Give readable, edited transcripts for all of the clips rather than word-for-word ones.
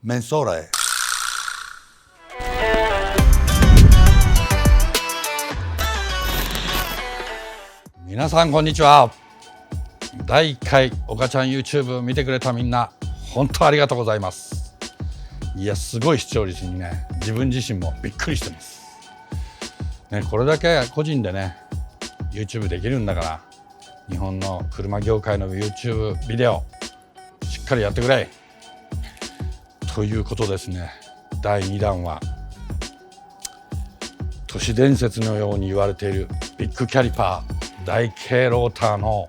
メンソーレ。皆さんこんにちは。第1回岡ちゃん YouTube 見てくれたみんな本当ありがとうございます。いやすごい視聴率にね、自分自身もびっくりしてますね。これだけ個人でね YouTube できるんだから、日本の車業界の YouTube ビデオしっかりやってくれということですね。第2弾は都市伝説のように言われているビッグキャリパー台形ローターの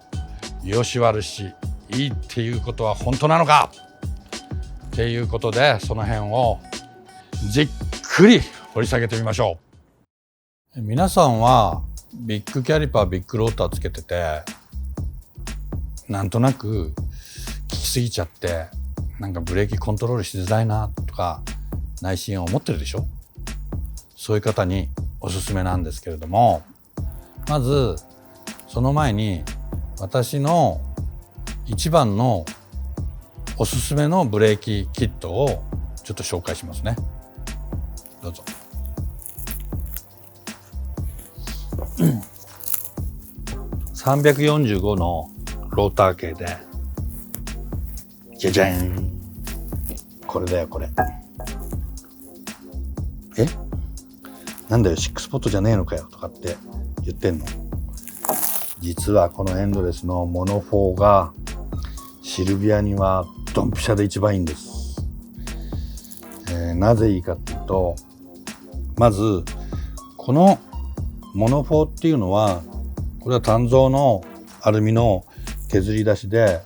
良し悪しいいっていうことは本当なのかっていうことで、その辺をじっくり掘り下げてみましょう。皆さんはビッグキャリパービッグローターつけてて、なんとなく効きすぎちゃってなんかブレーキコントロールしづらいなとか内心思ってるでしょ。そういう方におすすめなんですけれども、まずその前に私の一番のおすすめのブレーキキットをちょっと紹介しますね。どうぞ。345のローター系でじゃじゃーん、これだよこれ。なんだよ6スポットじゃねえのかよとかって言ってんの。実はこのエンドレスのモノ4がシルビアにはドンピシャで一番いいんです。なぜいいかっていうと、まずこのモノ4っていうのは、これは単造のアルミの削り出しで、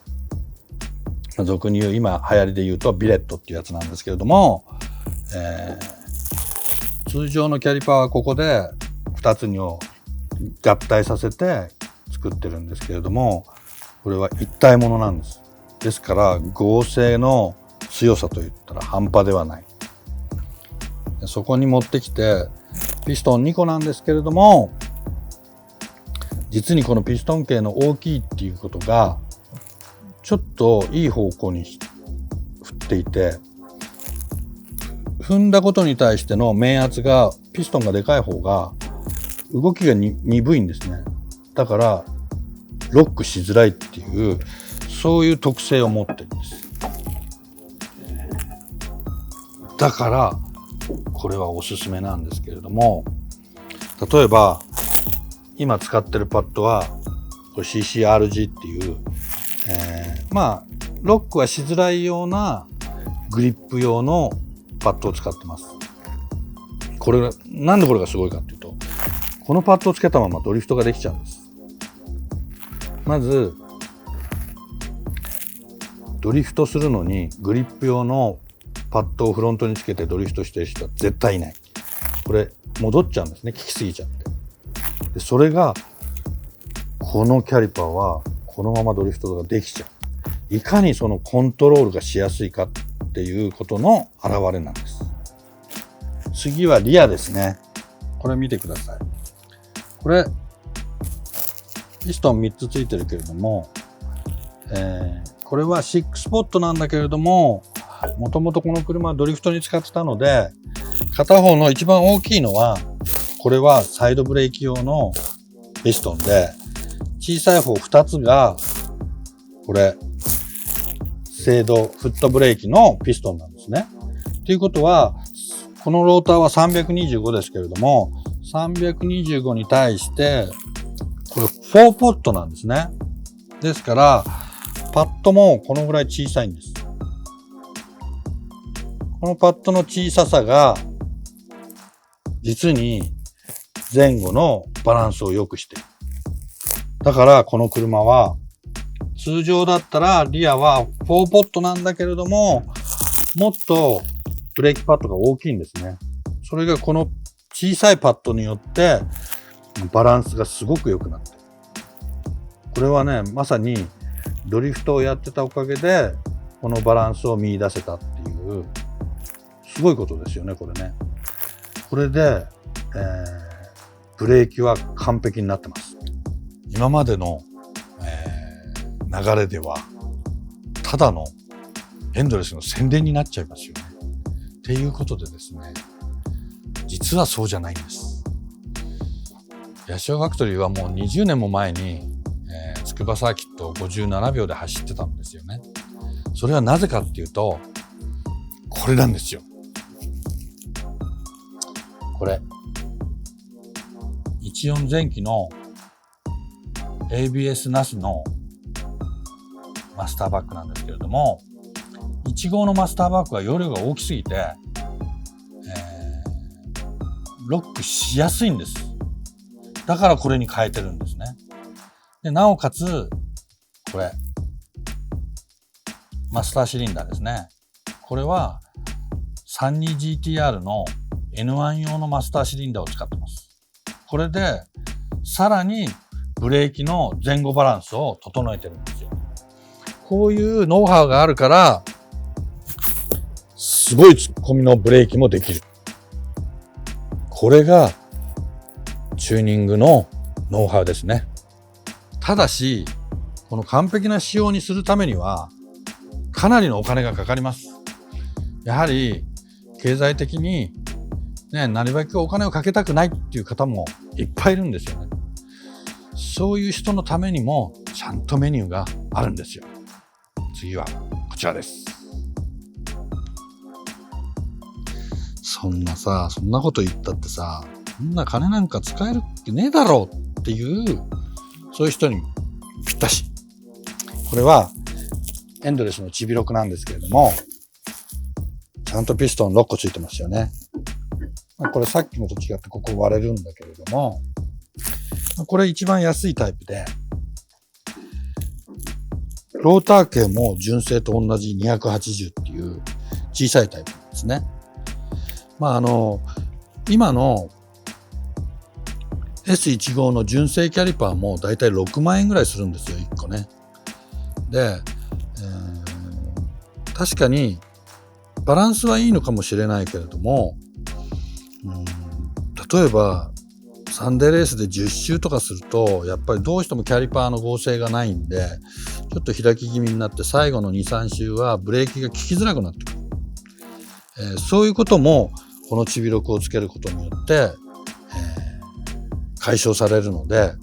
俗に言う今流行りで言うとビレットっていうやつなんですけれども、通常のキャリパーはここで2つを合体させて作ってるんですけれども、これは一体ものなんです。ですから合成の強さといったら半端ではない。そこに持ってきてピストン2個なんですけれども、実にこのピストン径の大きいっていうことがちょっといい方向に振っていて、踏んだことに対しての面圧がピストンがでかい方が動きが鈍いんですね。だからロックしづらいっていう、そういう特性を持ってるんです。だからこれはおすすめなんですけれども、例えば今使ってるパッドはこれ CCRG っていう、ロックはしづらいようなグリップ用のパッドを使ってます。これなんでこれがすごいかっていうと、このパッドをつけたままドリフトができちゃうんです。まずドリフトするのにグリップ用のパッドをフロントにつけてドリフトしてる人は絶対いない。これ戻っちゃうんですね、効きすぎちゃって。でそれがこのキャリパーはこのままドリフトができちゃう。いかにそのコントロールがしやすいかっていうことの表れなんです。次はリアですね。これ見てください。これピストン3つついてるけれども、これは6スポットなんだけれども、もともとこの車はドリフトに使ってたので、片方の一番大きいのはこれはサイドブレーキ用のピストンで、小さい方2つがこれ制動フットブレーキのピストンなんですね。ということはこのローターは325ですけれども、325に対してこれ4ポットなんですね。ですからパッドもこのぐらい小さいんです。このパッドの小ささが実に前後のバランスを良くしている。だからこの車は通常だったらリアは4ポットなんだけれども、もっとブレーキパッドが大きいんですね。それがこの小さいパッドによってバランスがすごく良くなってる。これはね、まさにドリフトをやってたおかげでこのバランスを見出せたっていうすごいことですよね、これね。これで、ブレーキは完璧になってます。今までの、流れではただのエンドレスの宣伝になっちゃいますよね。っていうことでですね、実はそうじゃないんです。ヤシオファクトリーはもう20年も前に、筑波サーキットを57秒で走ってたんですよね。それはなぜかっていうと、これなんですよ。これ14前期の ABS ナスのマスターバックなんですけれども、1号のマスターバックは容量が大きすぎて、ロックしやすいんです。だからこれに変えてるんですね。でなおかつこれマスターシリンダーですね。これは 32GTR の N1 用のマスターシリンダーを使ってます。これでさらにブレーキの前後バランスを整えてるんですよ。こういうノウハウがあるからすごい突っ込みのブレーキもできる。これがチューニングのノウハウですね。ただしこの完璧な仕様にするためにはかなりのお金がかかります。やはり経済的にね、なるべくお金をかけたくないっていう方もいっぱいいるんですよね。そういう人のためにもちゃんとメニューがあるんですよ。次はこちらです。そんなこと言ったってさ、そんな金なんか使えるっけねえだろうっていうそういう人にぴったし。これはエンドレスのチビロクなんですけれども、ちゃんとピストン6個ついてますよね。これさっきのと違ってここ割れるんだけれども、これ一番安いタイプで、ローター径も純正と同じ280っていう小さいタイプですね。今の S15 の純正キャリパーもだいたい6万円ぐらいするんですよ、1個ね。で、確かにバランスはいいのかもしれないけれども、例えばサンデーレースで10周とかするとやっぱりどうしてもキャリパーの合成がないんでちょっと開き気味になって最後の 2,3 周はブレーキが効きづらくなってくる、そういうこともこのチビロクをつけることによって、解消されるので、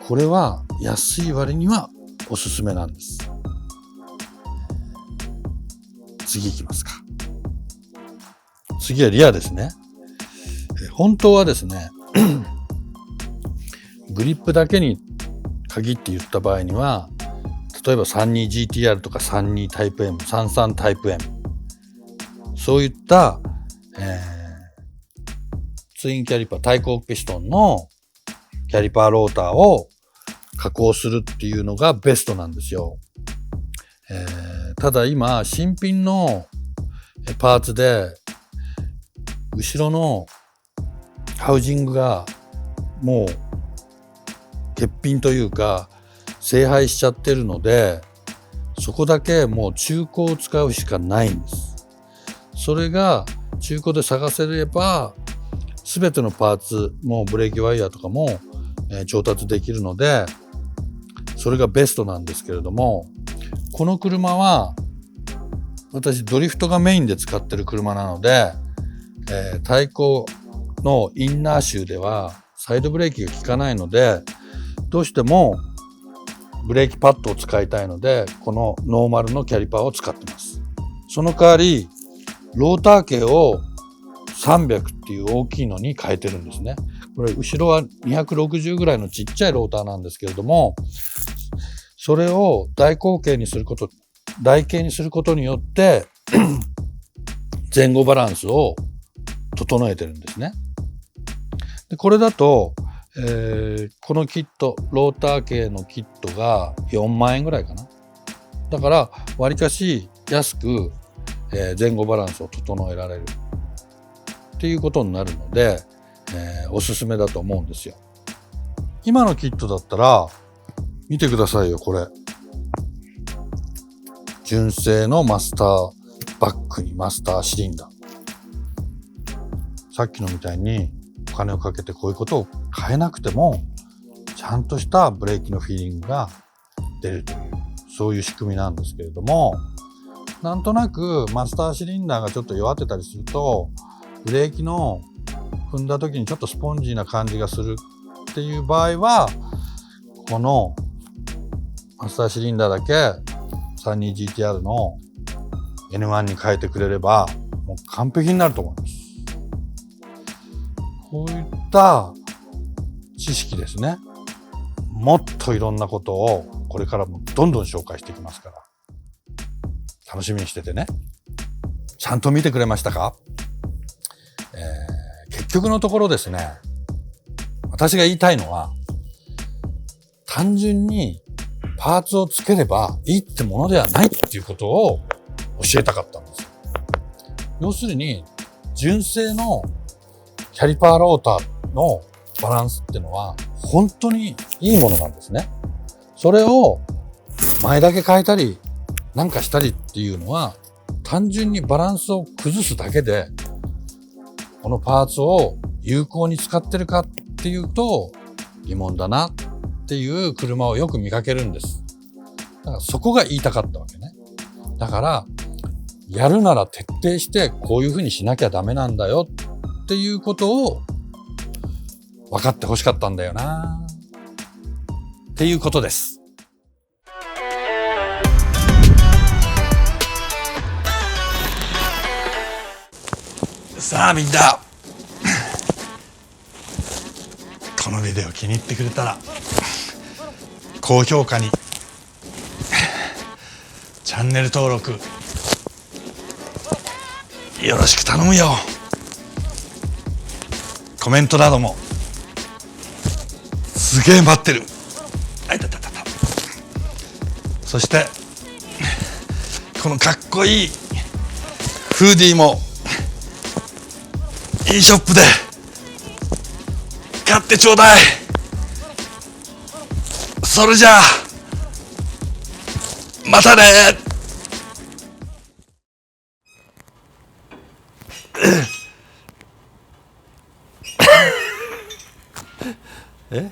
これは安い割にはおすすめなんです。次行きますか。次はリアですね。本当はですねグリップだけに限って言った場合には、例えば 32GTR とか32タイプ M、33タイプ M、 そういった、ツインキャリパー対向ピストンのキャリパーローターを加工するっていうのがベストなんですよ。ただ今新品のパーツで後ろのハウジングがもう欠品というか聖廃しちゃってるので、そこだけもう中古を使うしかないんです。それが中古で探せれば全てのパーツもブレーキワイヤーとかも、調達できるのでそれがベストなんですけれども、この車は私ドリフトがメインで使ってる車なので、対向のインナーシューではサイドブレーキが効かないので、どうしてもブレーキパッドを使いたいのでこのノーマルのキャリパーを使ってます。その代わりローター径を300っていう大きいのに変えてるんですね。これ後ろは260ぐらいのちっちゃいローターなんですけれども、それを大径にすることによって前後バランスを整えてるんですね。でこれだと、このキットローター径のキットが4万円ぐらいかな。だからわりかし安く、前後バランスを整えられるっていうことになるので、おすすめだと思うんですよ。今のキットだったら見てくださいよ、これ純正のマスターバックにマスターシリンダー、さっきのみたいにお金をかけてこういうことを変えなくてもちゃんとしたブレーキのフィーリングが出るという、そういう仕組みなんですけれども、なんとなくマスターシリンダーがちょっと弱ってたりすると、ブレーキの踏んだ時にちょっとスポンジーな感じがするっていう場合は、このマスターシリンダーだけ 32GTR の N1 に変えてくれればもう完璧になると思います。こういった知識ですね。もっといろんなことをこれからもどんどん紹介していきますから、楽しみにしててね。ちゃんと見てくれましたか？結局のところですね、私が言いたいのは、単純にパーツをつければいいってものではないっていうことを教えたかったんですよ。要するに、純正のキャリパーローターのバランスっていうのは本当にいいものなんですね。それを前だけ変えたりなんかしたりっていうのは、単純にバランスを崩すだけで、このパーツを有効に使ってるかっていうと疑問だなっていう車をよく見かけるんです。だからそこが言いたかったわけね。だからやるなら徹底してこういうふうにしなきゃダメなんだよっていうことを分かってほしかったんだよなっていうことです。さあみんな、このビデオ気に入ってくれたら高評価にチャンネル登録よろしく頼むよ。コメントなどもすげえ待ってる。あいたたたた。そしてこのかっこいいフーディーもeショップで買ってちょうだい。それじゃあまたね。え